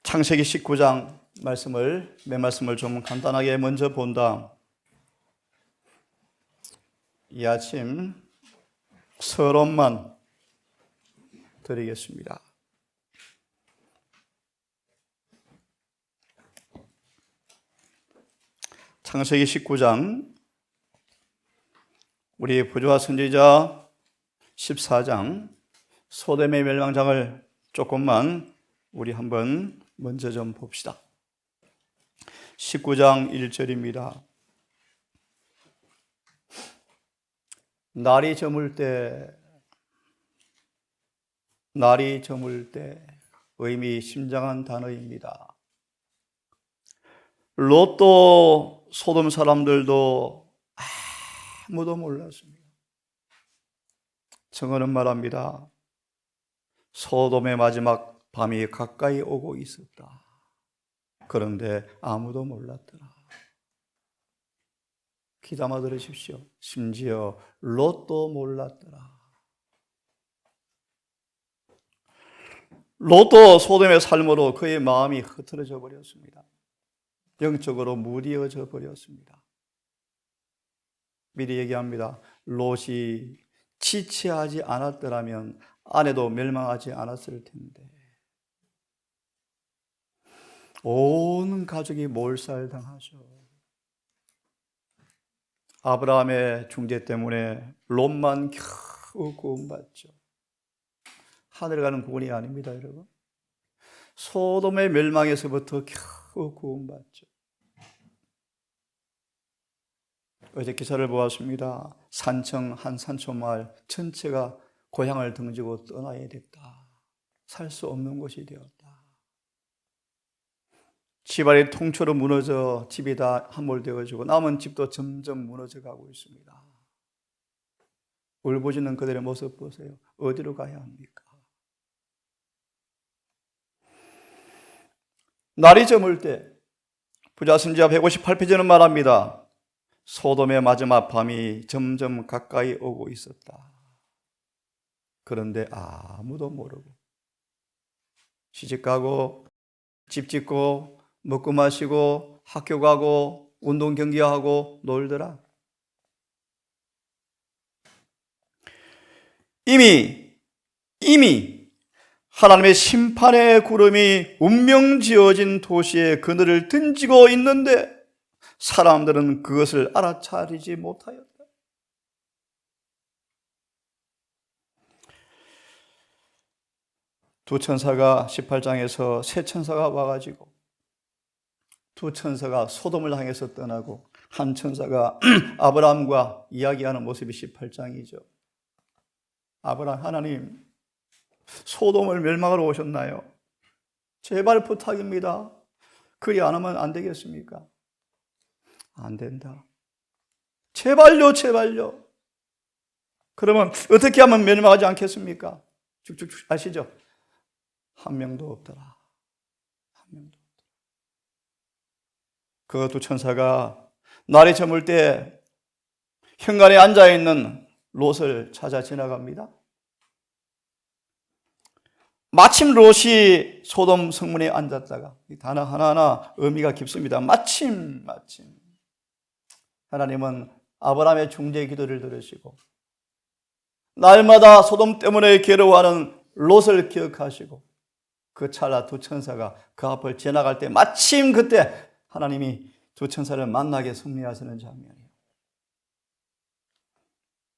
창세기 19장 몇 말씀을 좀 간단하게 먼저 본다. 이 아침 서론만 드리겠습니다. 창세기 19장, 우리 부조와 선지자 14장 소돔의 멸망장을 조금만 우리 한번 먼저 좀 봅시다. 19장 1절입니다. 날이 저물 때 의미심장한 단어입니다. 롯도 소돔 사람들도 아무도 몰랐습니다. 증언은 말합니다. 소돔의 마지막 밤이 가까이 오고 있었다. 그런데 아무도 몰랐더라. 귀담아 들으십시오. 심지어 롯도 몰랐더라. 롯도 소돔의 삶으로 그의 마음이 흐트러져 버렸습니다. 영적으로 무디어져 버렸습니다. 미리 얘기합니다. 롯이 지체하지 않았더라면 아내도 멸망하지 않았을 텐데 온 가족이 몰살당하죠. 아브라함의 중재 때문에 롯만 겨우 구원받죠. 하늘 가는 구원이 아닙니다, 여러분. 소돔의 멸망에서부터 겨우 구원받죠. 어제 기사를 보았습니다. 한 산청 마을 전체가 고향을 등지고 떠나야 됐다. 살 수 없는 곳이 되었다. 집안이 통째로 무너져 집이 다 함몰되어지고 남은 집도 점점 무너져 가고 있습니다. 울부짖는 그들의 모습 보세요. 어디로 가야 합니까? 날이 저물 때 부자 선지자 158페이지는 말합니다. 소돔의 마지막 밤이 점점 가까이 오고 있었다. 그런데 아무도 모르고 시집가고 집 짓고 먹고 마시고 학교 가고 운동 경기하고 놀더라. 이미 하나님의 심판의 구름이 운명 지어진 도시에 그늘을 던지고 있는데 사람들은 그것을 알아차리지 못하였다. 두 천사가 18장에서 세 천사가 와가지고 두 천사가 소돔을 향해서 떠나고 한 천사가 아브라함과 이야기하는 모습이 18장이죠. 아브라함, 하나님 소돔을 멸망하러 오셨나요? 제발 부탁입니다. 그리 안 하면 안 되겠습니까? 안 된다. 제발요. 그러면 어떻게 하면 멸망하지 않겠습니까? 쭉쭉 아시죠? 한 명도 없더라. 한 명도. 그 두 천사가 날이 저물 때 현관에 앉아있는 롯을 찾아 지나갑니다. 마침 롯이 소돔 성문에 앉았다가 이 단어 하나하나 의미가 깊습니다. 마침 하나님은 아브라함의 중재 기도를 들으시고 날마다 소돔 때문에 괴로워하는 롯을 기억하시고 그 찰나 두 천사가 그 앞을 지나갈 때 마침 그때 하나님이 두 천사를 만나게 섭리하시는 장면이에요.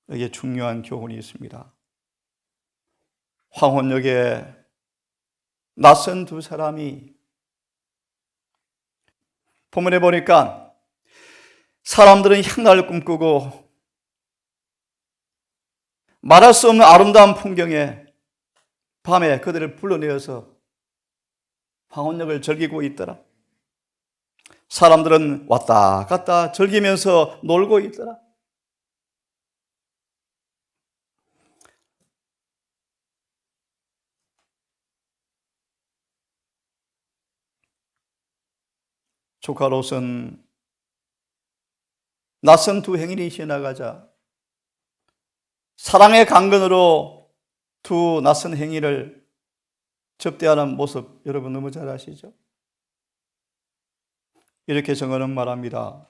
여기에 중요한 교훈이 있습니다. 황혼역에 낯선 두 사람이 본문에 보니까 사람들은 향락을 꿈꾸고 말할 수 없는 아름다운 풍경에 밤에 그들을 불러내어서 황혼역을 즐기고 있더라. 사람들은 왔다 갔다 즐기면서 놀고 있더라. 조카 롯은 낯선 두 행인이 지나가자 사랑의 강건으로 두 낯선 행위를 접대하는 모습 여러분 너무 잘 아시죠? 이렇게 정언은 말합니다.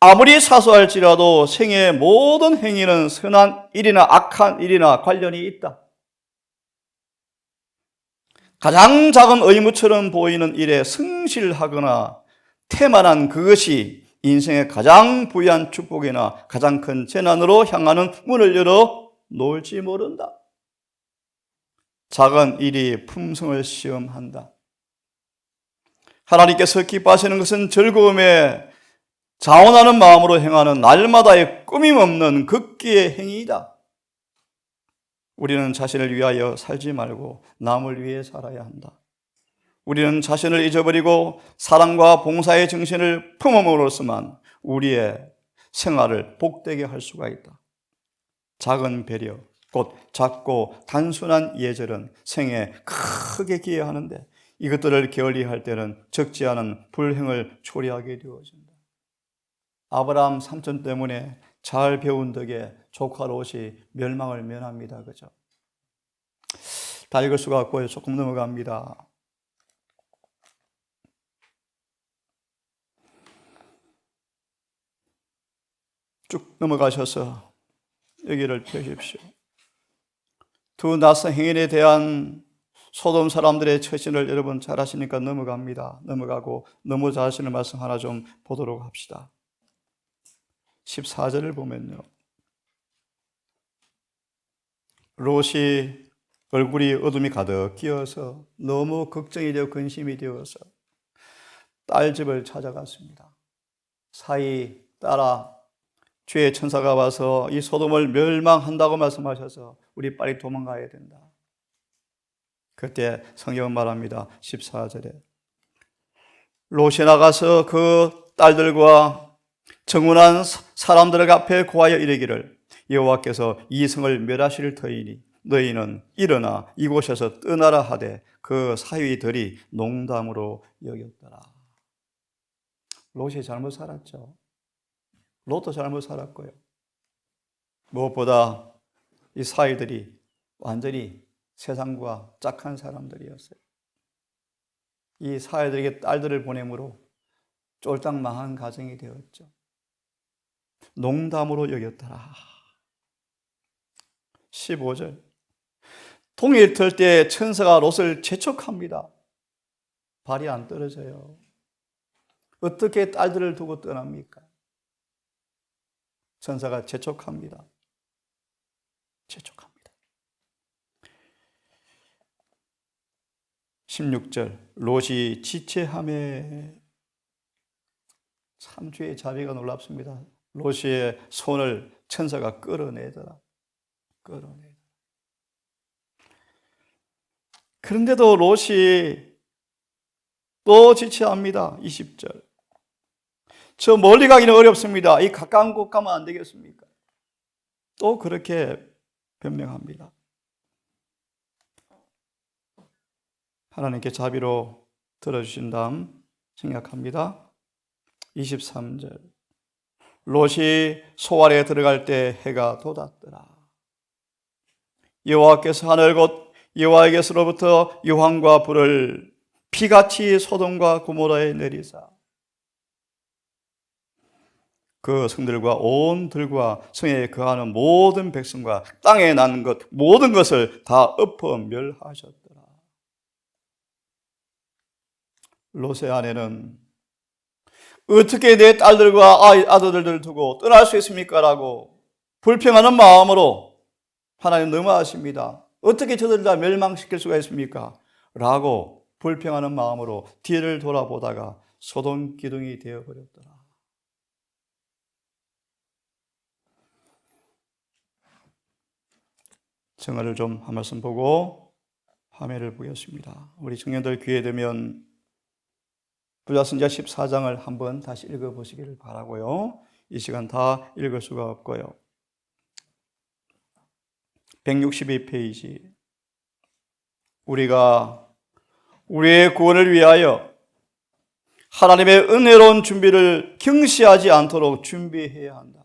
아무리 사소할지라도 생의 모든 행위는 선한 일이나 악한 일이나 관련이 있다. 가장 작은 의무처럼 보이는 일에 성실하거나 태만한 그것이 인생의 가장 부유한 축복이나 가장 큰 재난으로 향하는 문을 열어 놓을지 모른다. 작은 일이 품성을 시험한다. 하나님께서 기뻐하시는 것은 즐거움에 자원하는 마음으로 행하는 날마다의 끊임없는 극기의 행위이다. 우리는 자신을 위하여 살지 말고 남을 위해 살아야 한다. 우리는 자신을 잊어버리고 사랑과 봉사의 정신을 품음으로써만 우리의 생활을 복되게 할 수가 있다. 작은 배려, 곧 작고 단순한 예절은 생에 크게 기여하는데 이것들을 게을리할 때는 적지 않은 불행을 초래하게 되어진다. 아브라함 삼촌 때문에 잘 배운 덕에 조카 롯이 멸망을 면합니다. 그죠? 다 읽을 수가 없고요. 조금 넘어갑니다. 쭉 넘어가셔서 여기를 펴십시오. 두 낯선 행인에 대한 소돔 사람들의 처신을 여러분 잘 아시니까 넘어가고 너무 잘 아시는 말씀 하나 좀 보도록 합시다. 14절을 보면요. 롯이 얼굴이 어둠이 가득 끼어서 너무 걱정이 되어 근심이 되어서 딸 집을 찾아갔습니다. 사이 따라 주의 천사가 와서 이 소돔을 멸망한다고 말씀하셔서 우리 빨리 도망가야 된다. 그때 성경은 말합니다. 14절에 롯이 나가서 그 딸들과 정운한 사람들 앞에 고하여 이르기를 여호와께서 이 성을 멸하실 터이니 너희는 일어나 이곳에서 떠나라 하되 그 사위들이 농담으로 여겼더라. 롯이 잘못 살았죠. 롯도 잘못 살았고요. 무엇보다 이 사위들이 완전히 세상과 짝한 사람들이었어요. 이 사위들에게 딸들을 보내므로 쫄딱 망한 가정이 되었죠. 농담으로 여겼더라. 15절 동일 틀 때 천사가 롯을 재촉합니다. 발이 안 떨어져요. 어떻게 딸들을 두고 떠납니까? 천사가 재촉합니다. 재촉합니다. 16절 롯이 지체함에 참 주의 자비가 놀랍습니다. 롯의 손을 천사가 끌어내더라. 그런데도 롯이 또 지체합니다. 20절 저 멀리 가기는 어렵습니다. 이 가까운 곳 가면 안 되겠습니까? 또 그렇게 변명합니다. 하나님께 자비로 들어주신 다음 생각합니다. 23절 롯이 소알에 들어갈 때 해가 돋았더라. 여호와께서 하늘 곧 여호와에게서로부터 유황과 불을 피같이 소돔과 고모라에 내리사 그 성들과 온 들과 성에 거하는 모든 백성과 땅에 난 것 모든 것을 다 엎어 멸하셨더라. 롯의 아내는 어떻게 내 딸들과 아들들을 두고 떠날 수 있습니까? 라고 불평하는 마음으로 하나님 너무 아십니다. 어떻게 저들 다 멸망시킬 수가 있습니까? 라고 불평하는 마음으로 뒤를 돌아보다가 소돔 기둥이 되어버렸더라. 정언을 좀 한 말씀 보고 화면을 보겠습니다. 우리 청년들 기회 되면 부자선지자 14장을 한번 다시 읽어보시기를 바라고요. 이 시간 다 읽을 수가 없고요. 162페이지 우리가 우리의 구원을 위하여 하나님의 은혜로운 준비를 경시하지 않도록 준비해야 한다.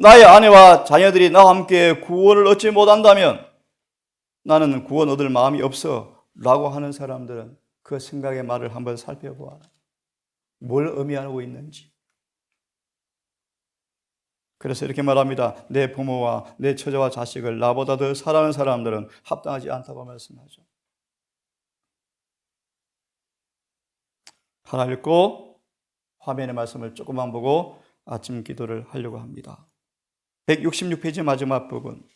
나의 아내와 자녀들이 나와 함께 구원을 얻지 못한다면 나는 구원 얻을 마음이 없어 라고 하는 사람들은 그 생각의 말을 한번 살펴보아라. 뭘 의미하고 있는지. 그래서 이렇게 말합니다. 내 부모와 내 처자와 자식을 나보다 더 사랑하는 사람들은 합당하지 않다고 말씀하죠. 하나 읽고 화면의 말씀을 조금만 보고 아침 기도를 하려고 합니다. 166페이지 마지막 부분.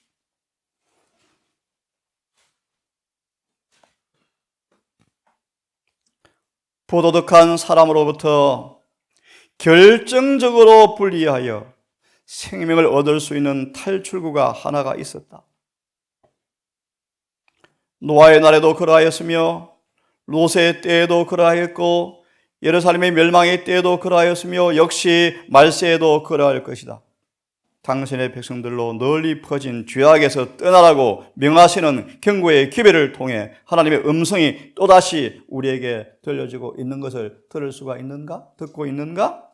부도덕한 사람으로부터 결정적으로 분리하여 생명을 얻을 수 있는 탈출구가 하나가 있었다. 노아의 날에도 그러하였으며 롯의 때에도 그러하였고 예루살렘의 멸망의 때에도 그러하였으며 역시 말세에도 그러할 것이다. 당신의 백성들로 널리 퍼진 죄악에서 떠나라고 명하시는 경고의 기별을 통해 하나님의 음성이 또다시 우리에게 들려지고 있는 것을 들을 수가 있는가? 듣고 있는가?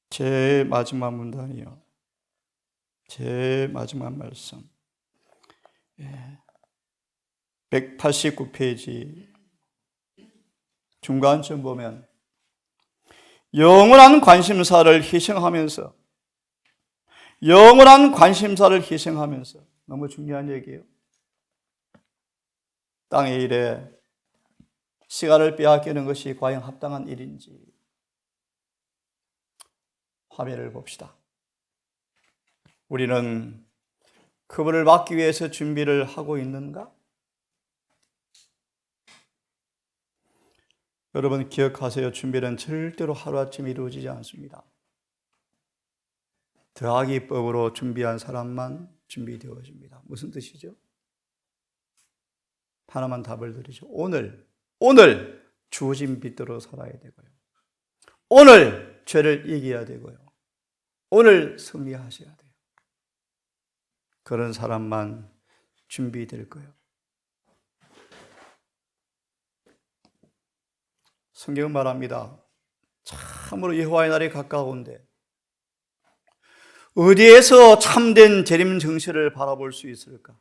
제 마지막 문단이요. 제 마지막 말씀. 189페이지 중간쯤 보면 영원한 관심사를 희생하면서 너무 중요한 얘기예요. 땅의 일에 시간을 빼앗기는 것이 과연 합당한 일인지 화면을 봅시다. 우리는 그분을 맞기 위해서 준비를 하고 있는가? 여러분 기억하세요. 준비는 절대로 하루아침에 이루어지지 않습니다. 더하기법으로 준비한 사람만 준비되어집니다. 무슨 뜻이죠? 하나만 답을 드리죠. 오늘 주어진 빛대로 살아야 되고요. 오늘 죄를 이겨야 되고요. 오늘 승리하셔야 돼요. 그런 사람만 준비될 거예요. 성경은 말합니다. 참으로 여호와의 날이 가까운데 어디에서 참된 재림 정신을 바라볼 수 있을까?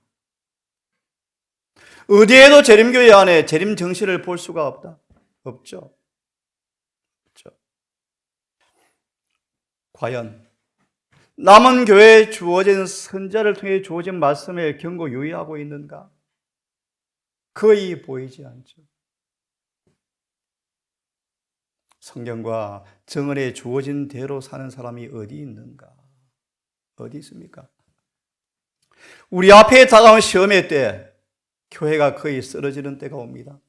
어디에도 재림교회 안에 재림 정신을 볼 수가 없죠. 과연 남은 교회에 주어진 선자를 통해 주어진 말씀에 경고 유의하고 있는가? 거의 보이지 않죠. 성경과 정언에 주어진 대로 사는 사람이 어디 있는가? 어디 있습니까? 우리 앞에 다가온 시험의 때 교회가 거의 쓰러지는 때가 옵니다.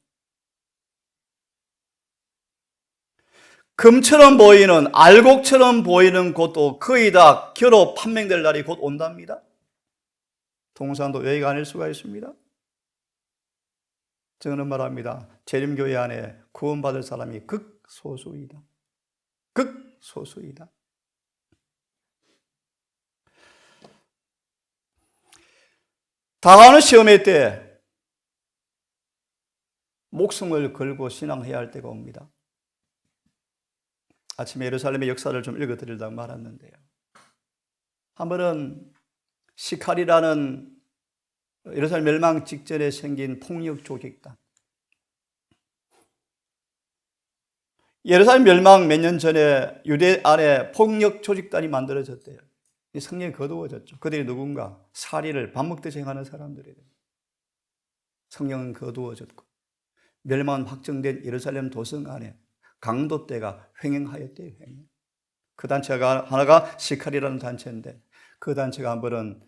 금처럼 보이는, 알곡처럼 보이는 곳도 거의 다 겨로 판명될 날이 곧 온답니다. 동산도 여기가 아닐 수가 있습니다. 저는 말합니다. 재림교회 안에 구원받을 사람이 극소수이다. 극소수이다. 다가오는 시험의 때 목숨을 걸고 신앙해야 할 때가 옵니다. 아침에 예루살렘의 역사를 좀 읽어드리려고 말았는데요. 한 번은 시칼이라는 예루살렘 멸망 직전에 생긴 폭력 조직단. 예루살렘 멸망 몇 년 전에 유대 안에 폭력 조직단이 만들어졌대요. 성경이 거두어졌죠. 그들이 누군가? 살인을 밥 먹듯이 행하는 사람들이에요. 성경은 거두어졌고 멸망은 확정된 예루살렘 도성 안에 강도떼가 횡행하였대요. 횡행. 그 단체가 하나가 시칼이라는 단체인데 그 단체가 한 번은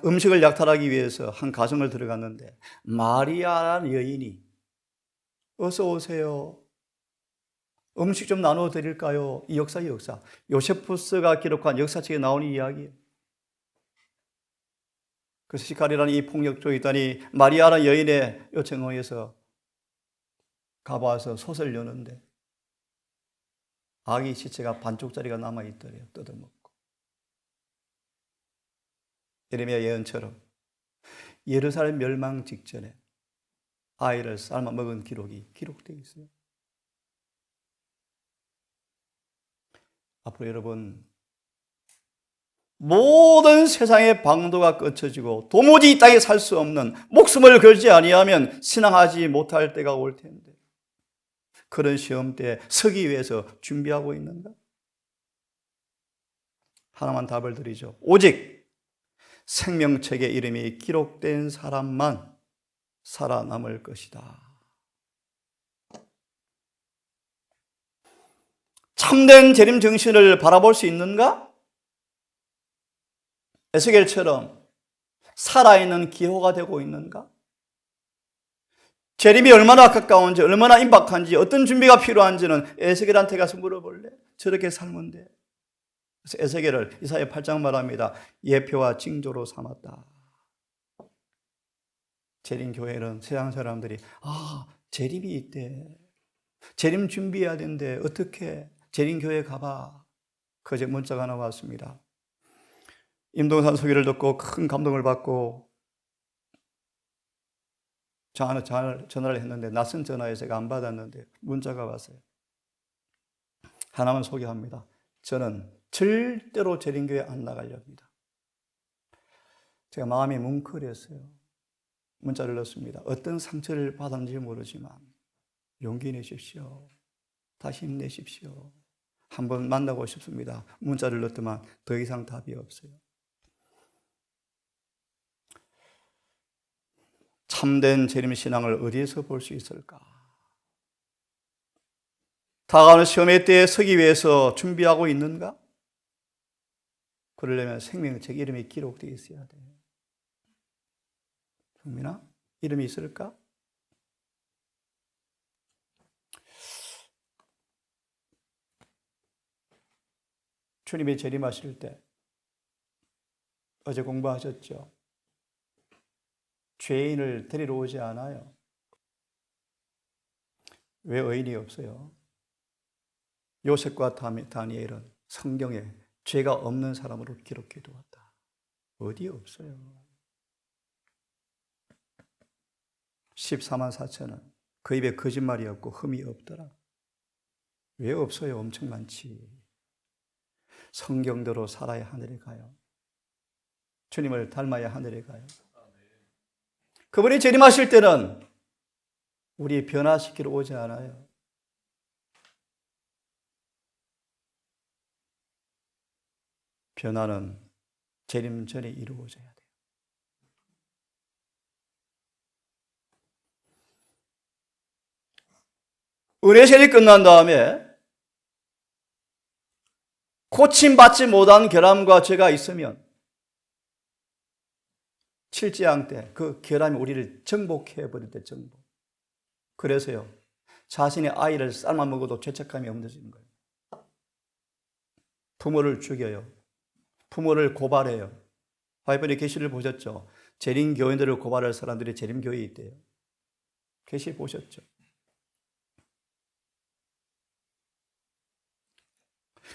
음식을 약탈하기 위해서 한 가정을 들어갔는데 마리아라는 여인이 어서 오세요. 음식 좀 나눠 드릴까요? 이 역사. 요세푸스가 기록한 역사책에 나오는 이야기예요. 그래서 시칼이라는 이 폭력조이단이 마리아라는 여인의 요청에 의해서 가봐서 솥을 여는데 아기 시체가 반쪽짜리가 남아있더래요. 뜯어먹고. 예레미야 예언처럼 예루살렘 멸망 직전에 아이를 삶아 먹은 기록이 기록되어 있어요. 앞으로 여러분, 모든 세상의 방도가 꺼쳐지고 도무지 이 땅에 살 수 없는, 목숨을 걸지 아니하면 신앙하지 못할 때가 올 텐데, 그런 시험 때 서기 위해서 준비하고 있는가? 하나만 답을 드리죠. 오직 생명책에 이름이 기록된 사람만 살아남을 것이다. 참된 재림 정신을 바라볼 수 있는가? 에스겔처럼 살아있는 기호가 되고 있는가? 재림이 얼마나 가까운지, 얼마나 임박한지, 어떤 준비가 필요한지는 에스겔한테 가서 물어볼래? 저렇게 살면 돼. 그래서 에스겔을 이사야 8장 말합니다. 예표와 징조로 삼았다. 재림교회는 세상 사람들이 재림이 있대. 재림 준비해야 된대. 어떻게? 재림교회 가봐. 그제 문자가 하나 왔습니다. 임동산 소개를 듣고 큰 감동을 받고 전화를 했는데 낯선 전화에 제가 안 받았는데 문자가 왔어요. 하나만 소개합니다. 저는 절대로 재림교회 안 나가려 합니다. 제가 마음이 뭉클했어요. 문자를 넣었습니다. 어떤 상처를 받았는지 모르지만 용기 내십시오. 다시 힘내십시오. 한번 만나고 싶습니다. 문자를 넣었더만 더 이상 답이 없어요. 참된 재림 신앙을 어디에서 볼 수 있을까? 다가오는 시험의 때에 서기 위해서 준비하고 있는가? 그러려면 생명책 이름이 기록되어 있어야 돼. 정민아, 이름이 있을까? 주님이 재림하실 때 어제 공부하셨죠? 죄인을 데리러 오지 않아요. 왜 의인이 없어요? 요셉과 다니엘은 성경에 죄가 없는 사람으로 기록해 두었다. 어디 없어요. 14만 4천은 그 입에 거짓말이 없고 흠이 없더라. 왜 없어요? 엄청 많지. 성경대로 살아야 하늘에 가요. 주님을 닮아야 하늘에 가요. 그분이 재림하실 때는 우리 변화시키러 오지 않아요. 변화는 재림 전에 이루어져야 돼요. 은혜세일이 끝난 다음에 고침받지 못한 결함과 죄가 있으면 7재앙 때 그 결함이 우리를 정복해버릴 때 정복. 그래서요, 자신의 아이를 삶아 먹어도 죄책감이 없어지는 거예요. 부모를 죽여요. 부모를 고발해요. 화이번에 계시를 보셨죠? 재림교인들을 고발할 사람들이 재림교회에 있대요. 계시 보셨죠?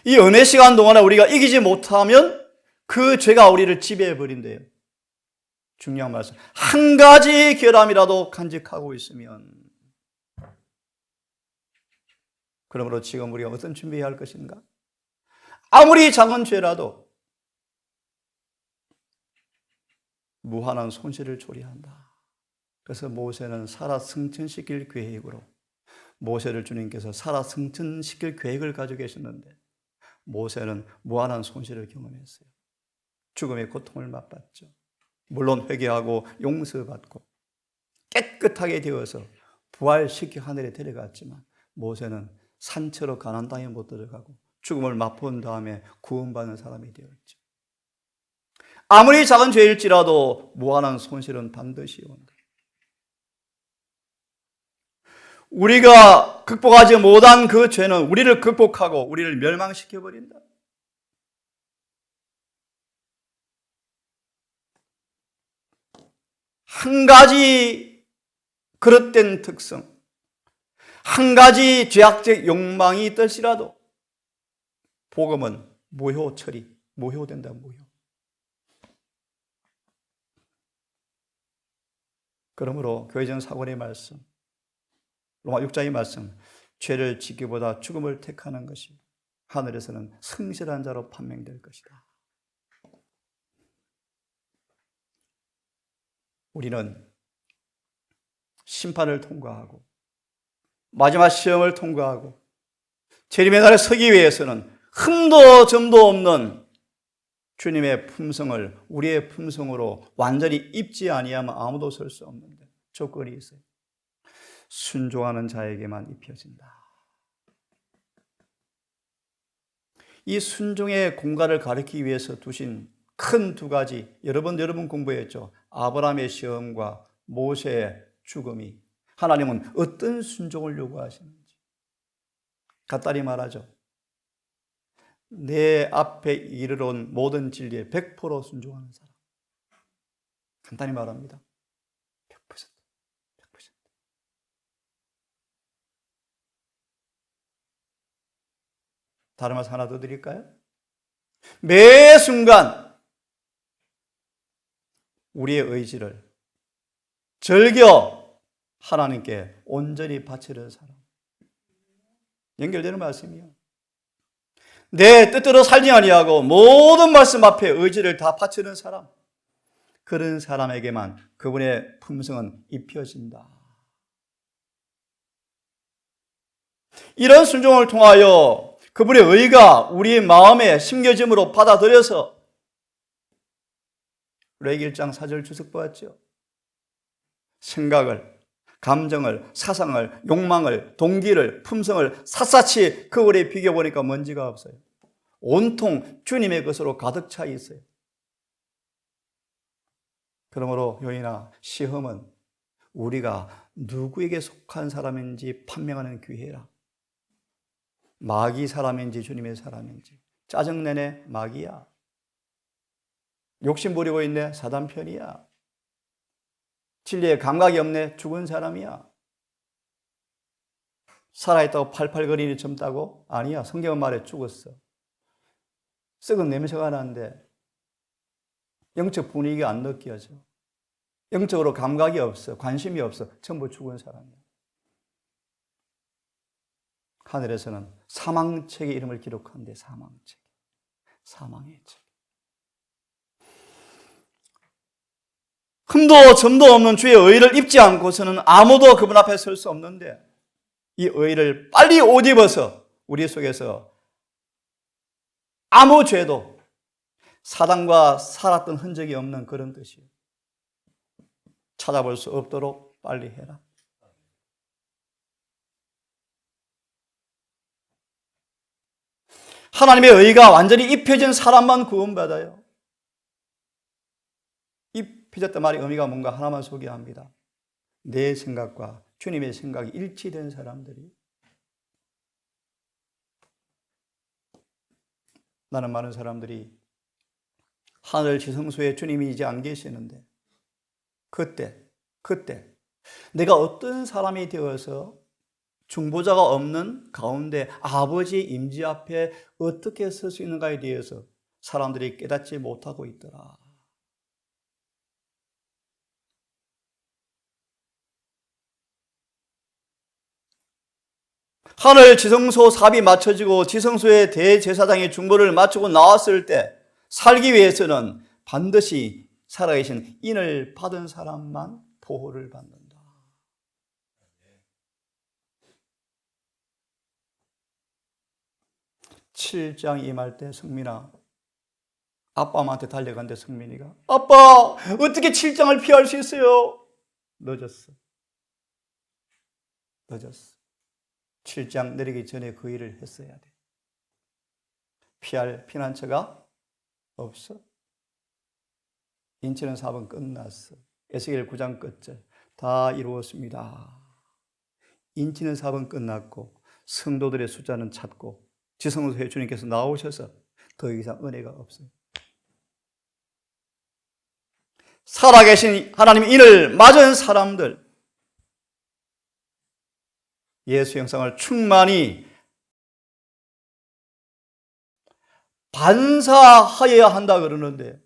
이 은혜 시간 동안에 우리가 이기지 못하면 그 죄가 우리를 지배해버린대요. 중요한 말씀. 한 가지 결함이라도 간직하고 있으면, 그러므로 지금 우리가 어떤 준비해야 할 것인가? 아무리 작은 죄라도 무한한 손실을 초래한다. 그래서 모세는 살아 승천시킬 계획으로, 모세를 주님께서 살아 승천시킬 계획을 가지고 계셨는데 모세는 무한한 손실을 경험했어요. 죽음의 고통을 맛봤죠. 물론 회개하고 용서받고 깨끗하게 되어서 부활시켜 하늘에 데려갔지만 모세는 산채로 가나안 땅에 못 들어가고 죽음을 맛본 다음에 구원받는 사람이 되었죠. 아무리 작은 죄일지라도 무한한 손실은 반드시 온다. 우리가 극복하지 못한 그 죄는 우리를 극복하고 우리를 멸망시켜버린다. 한 가지 그릇된 특성, 한 가지 죄악적 욕망이 있을지라도 복음은 무효 처리, 무효된다, 무효. 그러므로 교회전 사관의 말씀, 로마 6장의 말씀, 죄를 지키기보다 죽음을 택하는 것이 하늘에서는 성실한 자로 판명될 것이다. 우리는 심판을 통과하고 마지막 시험을 통과하고 재림의 날에 서기 위해서는 흠도 점도 없는 주님의 품성을 우리의 품성으로 완전히 입지 아니하면 아무도 설 수 없는데 조건이 있어요. 순종하는 자에게만 입혀진다. 이 순종의 공간을 가리키기 위해서 두신 큰 두 가지, 여러분 공부했죠. 아브라함의 시험과 모세의 죽음이 하나님은 어떤 순종을 요구하시는지 간단히 말하죠. 내 앞에 이르러온 모든 진리에 100% 순종하는 사람. 간단히 말합니다. 100%. 다른 말씀 하나 더 드릴까요? 매 순간 우리의 의지를 절겨 하나님께 온전히 바치는 사람. 연결되는 말씀이요. 내 뜻대로 살지 아니하고 모든 말씀 앞에 의지를 다 바치는 사람. 그런 사람에게만 그분의 품성은 입혀진다. 이런 순종을 통하여 그분의 의가 우리 마음에 심겨짐으로 받아들여서 레위기 1장 4절 주석 보았죠. 생각을, 감정을, 사상을, 욕망을, 동기를, 품성을 샅샅이 거울에 비교보니까 먼지가 없어요. 온통 주님의 것으로 가득 차 있어요. 그러므로 요인아, 시험은 우리가 누구에게 속한 사람인지 판명하는 기회라. 마귀 사람인지 주님의 사람인지. 짜증내네 마귀야. 욕심 부리고 있네 사단 편이야. 진리에 감각이 없네 죽은 사람이야. 살아있다고 팔팔거리니 젊다고? 아니야. 성경은 말해 죽었어. 썩은 냄새가 나는데 영적 분위기가 안 느껴져. 영적으로 감각이 없어. 관심이 없어. 전부 죽은 사람이야. 하늘에서는 사망책의 이름을 기록하는데 사망책. 사망의 책. 흠도 점도 없는 주의 의를 입지 않고서는 아무도 그분 앞에 설 수 없는데 이 의를 빨리 옷 입어서 우리 속에서 아무 죄도 사단과 살았던 흔적이 없는 그런 뜻이에요. 찾아볼 수 없도록 빨리 해라. 하나님의 의가 완전히 입혀진 사람만 구원받아요. 입혀졌단 말의 의미가 뭔가 하나만 소개합니다. 내 생각과 주님의 생각이 일치된 사람들이. 나는 많은 사람들이 하늘 지성소에 주님이 이제 안 계시는데 그때 내가 어떤 사람이 되어서 중보자가 없는 가운데 아버지의 임재 앞에 어떻게 설 수 있는가에 대해서 사람들이 깨닫지 못하고 있더라. 하늘 지성소 삽이 맞춰지고 지성소의 대제사장의 중보를 마치고 나왔을 때 살기 위해서는 반드시 살아계신 인을 받은 사람만 보호를 받는다. 7장 임할 때 성민아, 아빠한테 달려간대. 성민이가 아빠 어떻게 7장을 피할 수 있어요? 늦었어. 7장 내리기 전에 그 일을 했어야 돼. 피할 피난처가 없어. 인치는 사업은 끝났어. 에스겔 9장 끝절 다 이루었습니다. 인치는 사업은 끝났고 성도들의 숫자는 찼고 지성소에 주님께서 나오셔서 더 이상 은혜가 없어요. 살아계신 하나님 인을 맞은 사람들, 예수 형상을 충만히 반사하여야 한다 그러는데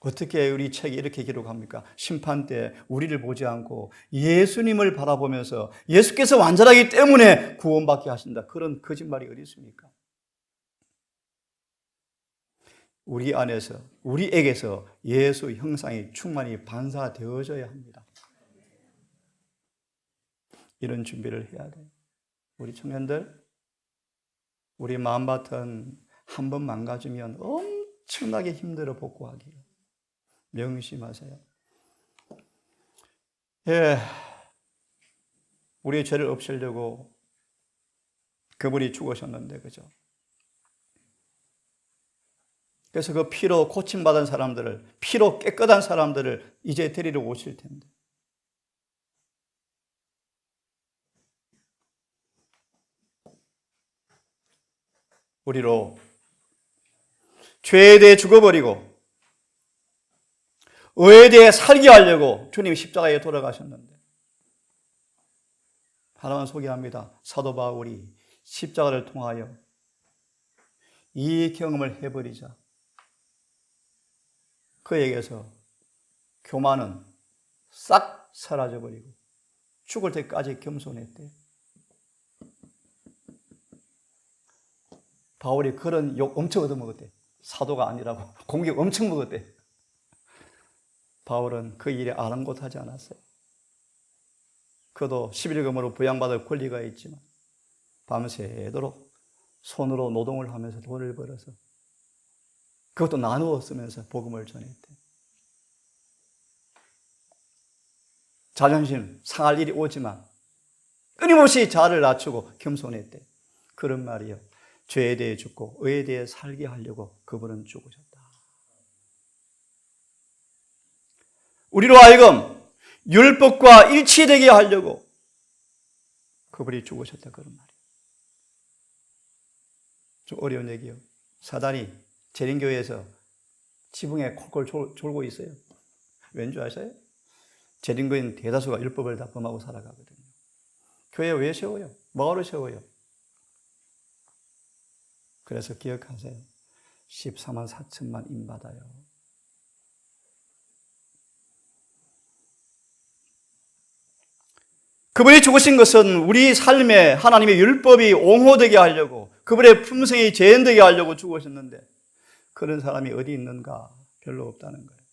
어떻게 우리 책이 이렇게 기록합니까? 심판 때 우리를 보지 않고 예수님을 바라보면서 예수께서 완전하기 때문에 구원받게 하신다. 그런 거짓말이 어디 있습니까? 우리 안에서, 우리에게서 예수 형상이 충만히 반사되어져야 합니다. 이런 준비를 해야 돼요. 우리 청년들, 우리 마음밭은 한 번 망가지면 엄청나게 힘들어 복구하기를 명심하세요. 예, 우리의 죄를 없애려고 그분이 죽으셨는데, 그죠? 그래서 그 피로 고침받은 사람들을, 피로 깨끗한 사람들을 이제 데리러 오실 텐데. 우리로 죄에 대해 죽어버리고 의에 대해 살게 하려고 주님이 십자가에 돌아가셨는데, 하나만 소개합니다. 사도 바울이 십자가를 통하여 이 경험을 해버리자 그에게서 교만은 싹 사라져버리고 죽을 때까지 겸손했대요. 바울이 그런 욕 엄청 얻어먹었대. 사도가 아니라고 공격 엄청 먹었대. 바울은 그 일에 아랑곳하지 않았어요. 그도 11금으로 부양받을 권리가 있지만 밤새도록 손으로 노동을 하면서 돈을 벌어서 그것도 나누어 쓰면서 복음을 전했대. 자존심 상할 일이 오지만 끊임없이 자아를 낮추고 겸손했대. 그런 말이요. 죄에 대해 죽고 의에 대해 살게 하려고 그분은 죽으셨다. 우리로 하여금 율법과 일치되게 하려고 그분이 죽으셨다. 그런 말이에요. 좀 어려운 얘기요. 사단이 재림교회에서 지붕에 콜콜 졸고 있어요. 왠 줄 아세요? 재림교인 대다수가 율법을 다 범하고 살아가거든요. 교회 왜 세워요? 뭐하러 세워요? 그래서 기억하세요. 14만 4천만 인받아요. 그분이 죽으신 것은 우리 삶에 하나님의 율법이 옹호되게 하려고, 그분의 품성이 재현되게 하려고 죽으셨는데 그런 사람이 어디 있는가? 별로 없다는 거예요.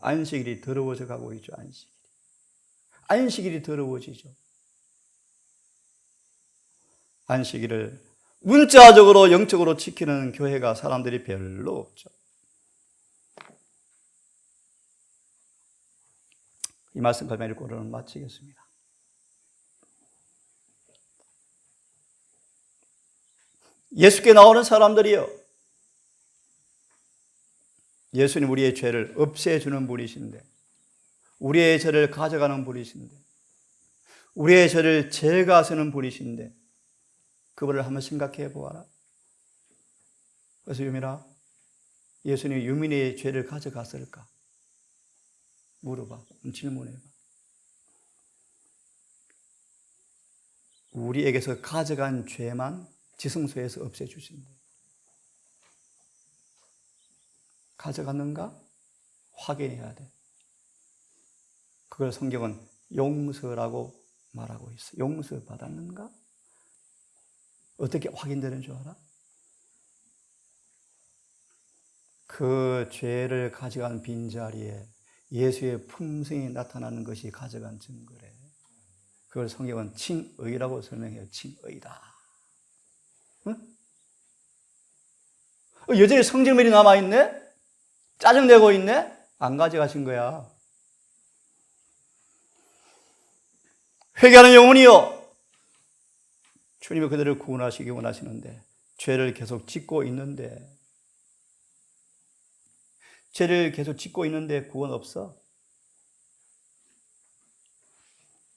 안식일이 더러워져 가고 있죠. 안식일이 더러워지죠. 안식일을 문자적으로 영적으로 지키는 교회가 사람들이 별로 없죠. 이 말씀 가지고 오늘은 마치겠습니다. 예수께 나오는 사람들이요, 예수님 우리의 죄를 없애주는 분이신데, 우리의 죄를 가져가는 분이신데, 우리의 죄를 제거하시는 분이신데 그분을 한번 생각해 보아라. 그래서 유민아, 예수님이 유민의 죄를 가져갔을까? 물어봐. 질문해봐. 우리에게서 가져간 죄만 지성소에서 없애주신다. 가져갔는가? 확인해야 돼. 그걸 성경은 용서라고 말하고 있어. 용서받았는가? 어떻게 확인되는 줄 알아? 그 죄를 가져간 빈자리에 예수의 품성이 나타나는 것이 가져간 증거래. 그걸 성경은 칭의라고 설명해요. 칭의다. 응? 여전히 성질머리 남아있네? 짜증내고 있네? 안 가져가신 거야. 회개하는 영혼이요, 주님이 그들을 구원하시기 원하시는데 죄를 계속 짓고 있는데, 죄를 계속 짓고 있는데 구원 없어?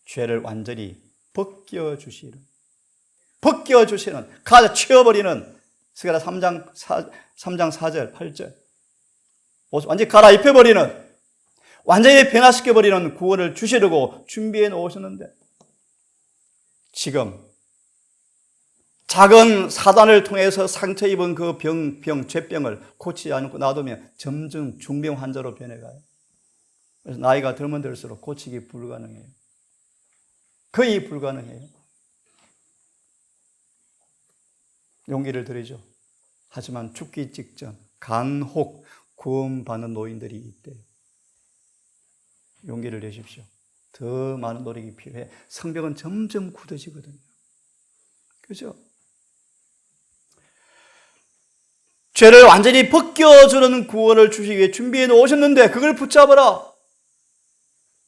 죄를 완전히 벗겨주시는, 가져 치워버리는, 스가랴 3장 4절 8절 완전히 갈아입혀버리는, 완전히 변화시켜버리는 구원을 주시려고 준비해 놓으셨는데 지금 작은 사단을 통해서 상처 입은 그 죄병을 고치지 않고 놔두면 점점 중병 환자로 변해가요. 그래서 나이가 들면 들수록 고치기 불가능해요. 거의 불가능해요. 용기를 드리죠. 하지만 죽기 직전 간혹 구원받는 노인들이 있대요. 용기를 내십시오. 더 많은 노력이 필요해. 성벽은 점점 굳어지거든요. 그죠? 죄를 완전히 벗겨주는 구원을 주시기 위해 준비해 놓으셨는데 그걸 붙잡으라.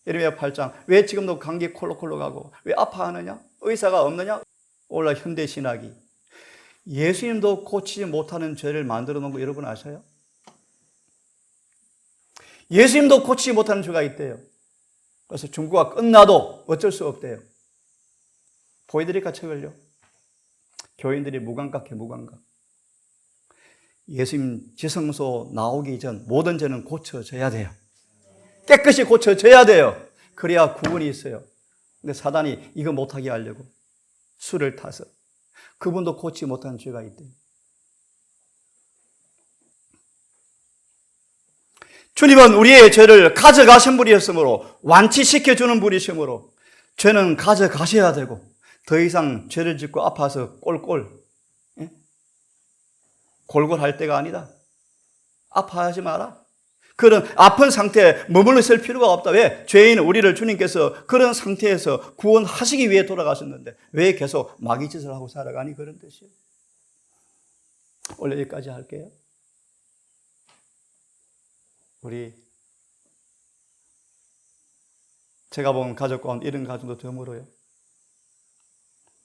예레미야 8장. 왜 지금도 감기 콜록콜록하고 왜 아파하느냐? 의사가 없느냐? 오늘날 현대신학이 예수님도 고치지 못하는 죄를 만들어 놓은 거 여러분 아세요? 예수님도 고치지 못하는 죄가 있대요. 그래서 중고가 끝나도 어쩔 수 없대요. 보여드릴까 책을요? 교인들이 무감각해 무감각. 예수님 지성소 나오기 전 모든 죄는 고쳐져야 돼요. 깨끗이 고쳐져야 돼요. 그래야 구원이 있어요. 근데 사단이 이거 못하게 하려고 술을 타서 그분도 고치지 못하는 죄가 있대요. 주님은 우리의 죄를 가져가신 분이었으므로 완치시켜주는 분이시므로 죄는 가져가셔야 되고 더 이상 죄를 짓고 아파서 골골할 때가 아니다. 아파하지 마라. 그런 아픈 상태에 머물러 있을 필요가 없다. 왜? 죄인 우리를 주님께서 그런 상태에서 구원하시기 위해 돌아가셨는데 왜 계속 마귀짓을 하고 살아가니? 그런 뜻이에요. 원래 여기까지 할게요. 제가 본 가족 가운데 이런 가족도 드물어요.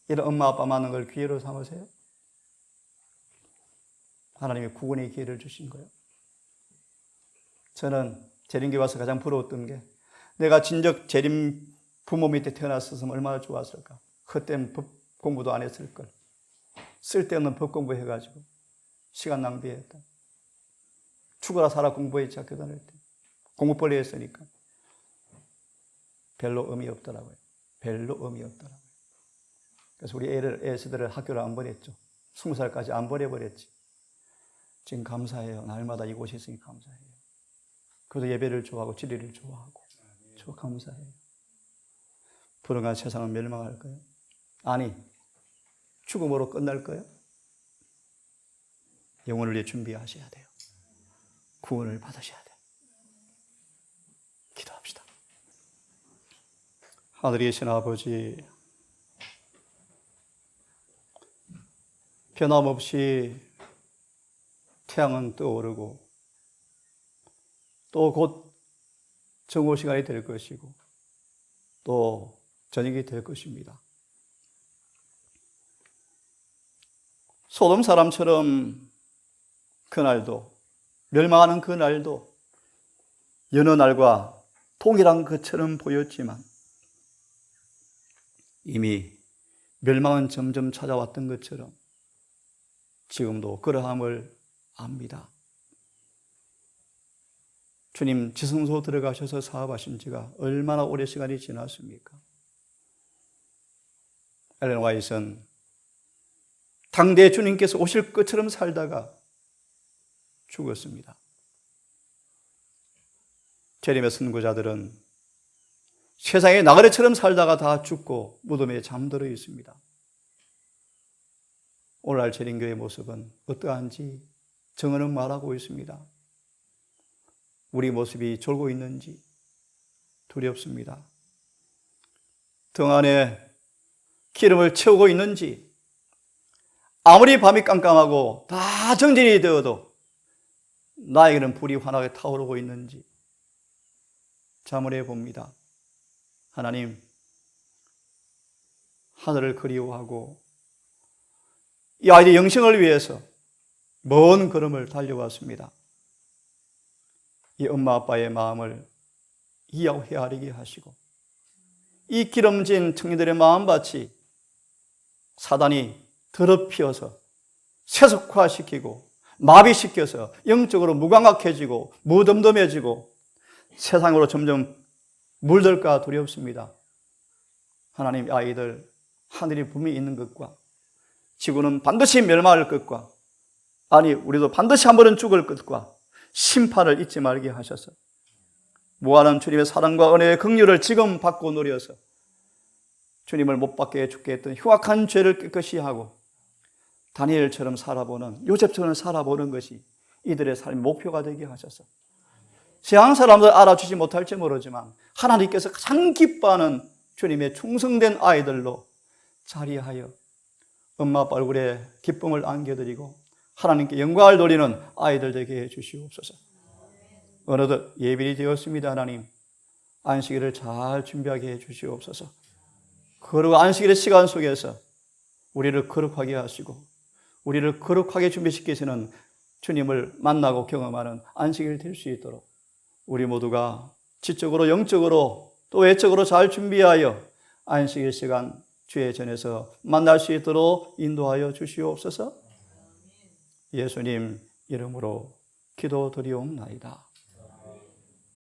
이런 엄마 아빠 만난 걸 기회로 삼으세요? 하나님이 구원의 기회를 주신 거예요. 저는 재림교회 와서 가장 부러웠던 게 내가 진즉 재림 부모 밑에 태어났었으면 얼마나 좋았을까. 그땐 법 공부도 안 했을걸. 쓸데없는 법 공부해가지고 시간 낭비했다. 죽어라 살아 공부했지 학교 다닐 때. 공부 빨리 했으니까. 별로 의미 없더라고요. 별로 의미 없더라고요. 그래서 우리 애들을 학교를 안 보냈죠. 20살까지 안 보내버렸지. 지금 감사해요. 날마다 이곳에 있으니 감사해요. 그래도 예배를 좋아하고 진리를 좋아하고 저 감사해요. 불행한 세상은 멸망할까요? 아니, 죽음으로 끝날까요? 영혼을 위해 준비하셔야 돼요. 구원을 받으셔야 돼요. 기도합시다. 하늘에 계신 아버지, 변함없이 태양은 떠오르고 또 곧 정오 시간이 될 것이고 또 저녁이 될 것입니다. 소돔 사람처럼 그날도 멸망하는 그날도 여느 날과 동일한 것처럼 보였지만 이미 멸망은 점점 찾아왔던 것처럼 지금도 그러함을 압니다. 주님 지성소 들어가셔서 사업하신 지가 얼마나 오래 시간이 지났습니까? 엘렌 화이트는 당대 주님께서 오실 것처럼 살다가 죽었습니다. 재림의 선구자들은 세상에 나그네처럼 살다가 다 죽고 무덤에 잠들어 있습니다. 오늘날 재림교회의 모습은 어떠한지 정언은 말하고 있습니다. 우리 모습이 졸고 있는지 두렵습니다. 등 안에 기름을 채우고 있는지 아무리 밤이 깜깜하고 다 정진이 되어도 나에게는 불이 환하게 타오르고 있는지 자문해 봅니다. 하나님, 하늘을 그리워하고 이 아이의 영생을 위해서 먼 걸음을 달려왔습니다. 이 엄마 아빠의 마음을 이해하고 헤아리게 하시고 이 기름진 청년들의 마음밭이 사단이 더럽히어서 세속화시키고 마비시켜서 영적으로 무감각해지고 무덤덤해지고 세상으로 점점 물들까 두렵습니다. 하나님, 아이들 하늘이 분명히 있는 것과 지구는 반드시 멸망할 것과, 아니 우리도 반드시 한 번은 죽을 것과 심판을 잊지 말게 하셔서 무한한 주님의 사랑과 은혜의 긍휼을 지금 받고 누려서 주님을 못 받게 죽게 했던 흉악한 죄를 깨끗이 하고 다니엘처럼 살아보는, 요셉처럼 살아보는 것이 이들의 삶의 목표가 되게 하셔서 세상 사람들 알아주지 못할지 모르지만 하나님께서 가장 기뻐하는 주님의 충성된 아이들로 자리하여 엄마 아빠 얼굴에 기쁨을 안겨드리고 하나님께 영광을 돌리는 아이들 되게 해주시옵소서. 어느덧 예비이 되었습니다. 하나님, 안식일을 잘 준비하게 해주시옵소서. 그리고 안식일의 시간 속에서 우리를 거룩하게 하시고 우리를 거룩하게 준비시키시는 주님을 만나고 경험하는 안식일 될 수 있도록 우리 모두가 지적으로 영적으로 또 외적으로 잘 준비하여 안식일 시간 주의 전에서 만날 수 있도록 인도하여 주시옵소서. 예수님 이름으로 기도드리옵나이다.